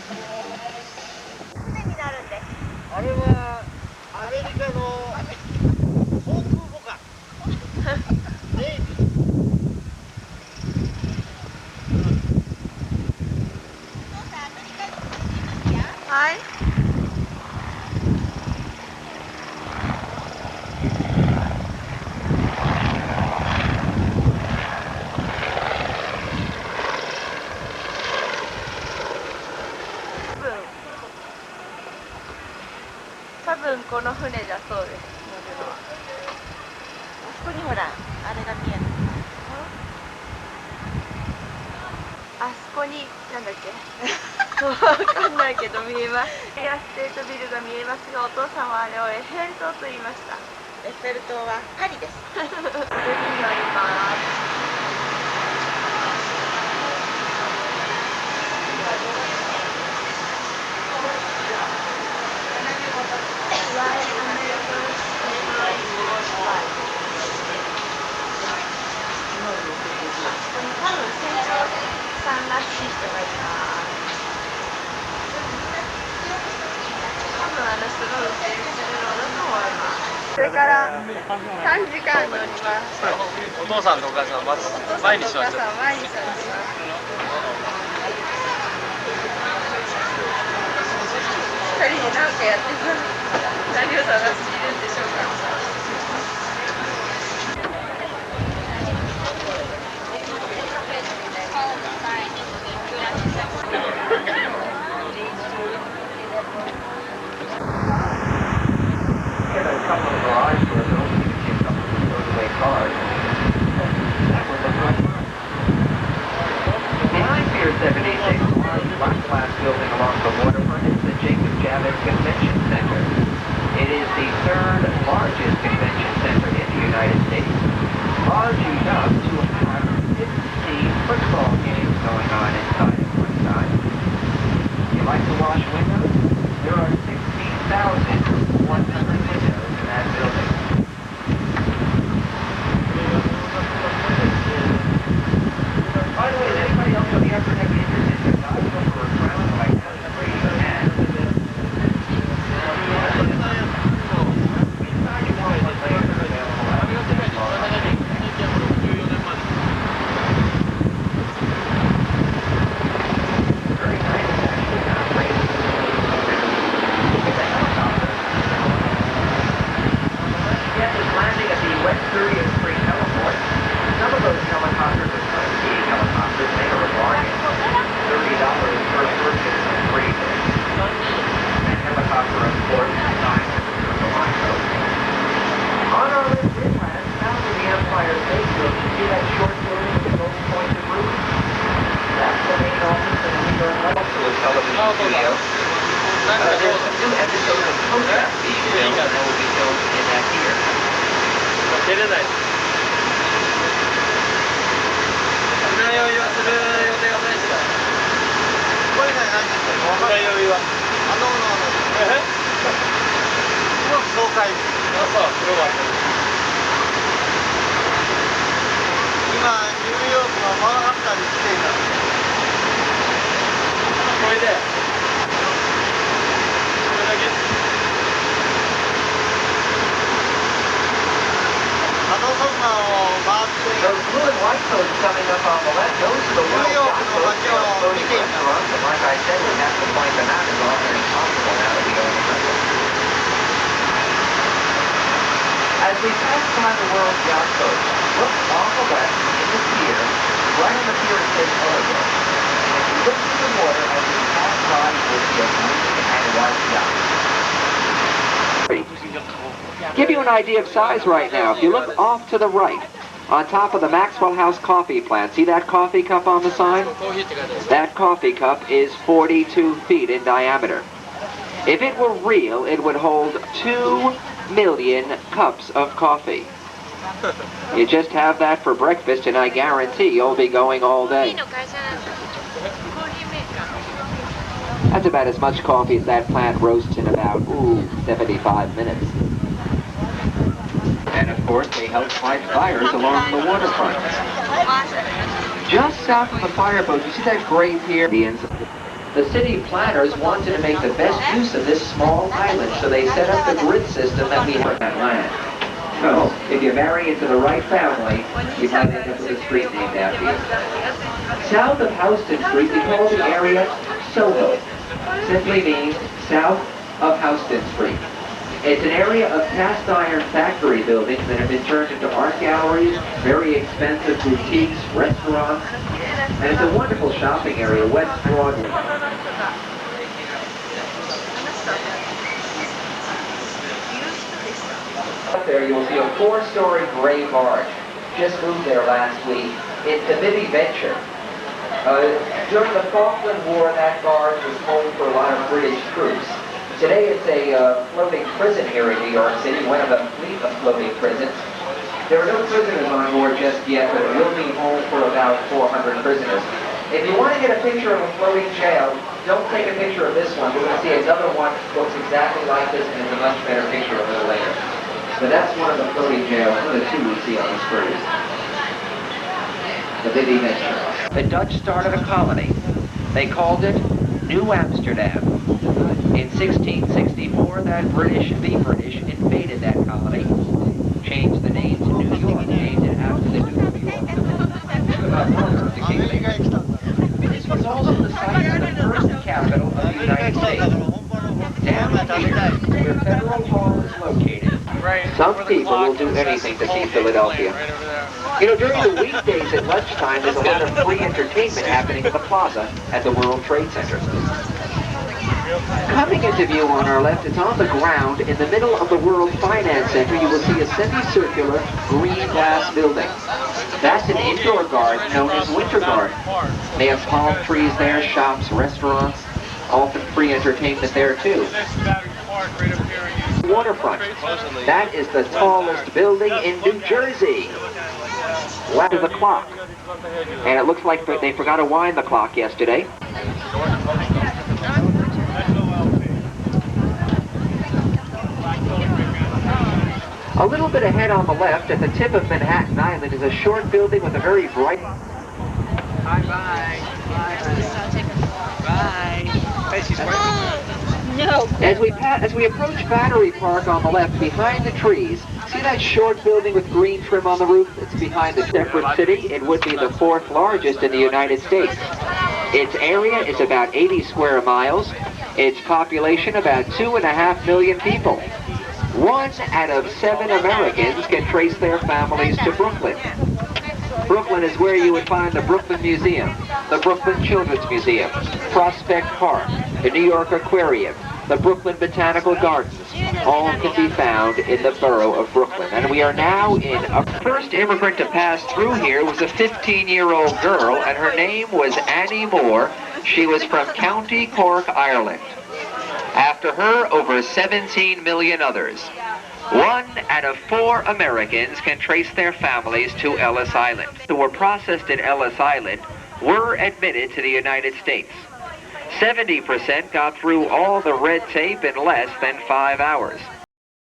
船になるんです。あれはアメリカの航空母艦ネイビー。はい。多分この船だそうです。乗るのは。あそこにほら、あれが見える。あそこに、なんだっけ。わかんないけど見えます。エアステートビルが見えますが、お父さんはあれをエッフェル塔と言いました。エッフェル塔はパリです。それに乗ります。多分船長さんらしい人がいます。多分あの人が運転するのだと思います。それから3時間乗ります。お父さんとお母さんは毎日乗ってる。毎日乗ってます。2人で何かやってます。何を探しているんでしょうか。Pier 76, black glass building along the waterfront is the Jacob Javits Convention Center. It is the third largest convention center in the United States. Large enough to have 15 football games going on inside at one time. You like to wash windows? There are 16,100 windows in that building. By the way, is anybody else on the upper deck interested in dive over a ground like Those blue and white coats coming up on the left, those are the world yacht coats. They are floating restaurants, and like I said, we have to point them out as often as possible now that we own the vessel. As we pass by the world yacht coach, look on the left in the pier, right on the pier it says Oregon. And if you look through the water as we pass by, you will see a green and white yacht. Give you an idea of size right now. If you look off to the right, on top of the Maxwell House coffee plant, see that coffee cup on the sign? That coffee cup is 42 feet in diameter. If it were real, it would hold 2 million cups of coffee. You just have that for breakfast, and I guarantee you'll be going all day. That's about as much coffee as that plant roasts in about, 75 minutes. And of course, they help fight fires along the waterfront. Just south of the fireboat, you see that grave here? The city planners wanted to make the best use of this small island, so they set up the grid system that we have on that land. So, if you marry into the right family, you might end up with a street named after you. South of Houston Street, we call the area Soho. Simply means south of Houston Street. It's an area of cast iron factory buildings that have been turned into art galleries, very expensive boutiques, restaurants, and it's a wonderful shopping area, West Broadway. Up there you'll see a 4-story gray barge. Just moved there last week. It's the Vivi Venture. During the Falkland War, that barge was home for a lot of British troops. Today it's a floating prison here in New York City, one of a fleet of floating prisons. There are no prisoners on board just yet, but it will be home for about 400 prisoners. If you want to get a picture of a floating jail, don't take a picture of this one. We're going to see another one that looks exactly like this and is a much better picture a little later. So that's one of the floating jails, one of the two we see on this cruise. The Vivi Venture. The Dutch started a colony. They called it New Amsterdam. In 1664, the British invaded that colony, changed the name to New York, named it after the New York. This was also the site of the first capital of the United States. Down here, where Federal Hall is located. Some people will do anything to see Philadelphia. You know, during the weekdays at lunchtime, there's a lot of free entertainment happening in the plaza at the World Trade Center. Coming into view on our left, it's on the ground in the middle of the World Finance Center. You will see a semicircular green glass building. That's an indoor garden known as Winter Garden. They have palm trees there, shops, restaurants, often free entertainment there too. Waterfront. That is the tallest building in New Jersey. Wow, the clock. And it looks like they forgot to wind the clock yesterday. A little bit ahead on the left, at the tip of Manhattan Island, is a short building with a very bright... Bye. Bye. Hey, she's No. As we approach Battery Park on the left, behind the trees, see that short building with green trim on the roof? It's behind the separate city. It would be the 4th largest in the United States. Its area is about 80 square miles. Its population about 2.5 million people. 1 out of 7 Americans can trace their families to Brooklyn. Brooklyn is where you would find the Brooklyn Museum, the Brooklyn Children's Museum, Prospect Park, the New York Aquarium, the Brooklyn Botanical Gardens. All can be found in the borough of Brooklyn. And we are now in a first immigrant to pass through here was a 15-year-old girl, and her name was Annie Moore. She was from County Cork, Ireland. After her, over 17 million others. 1 out of 4 Americans can trace their families to Ellis Island. Who were processed at Ellis Island were admitted to the United States. 70% got through all the red tape in less than 5 hours.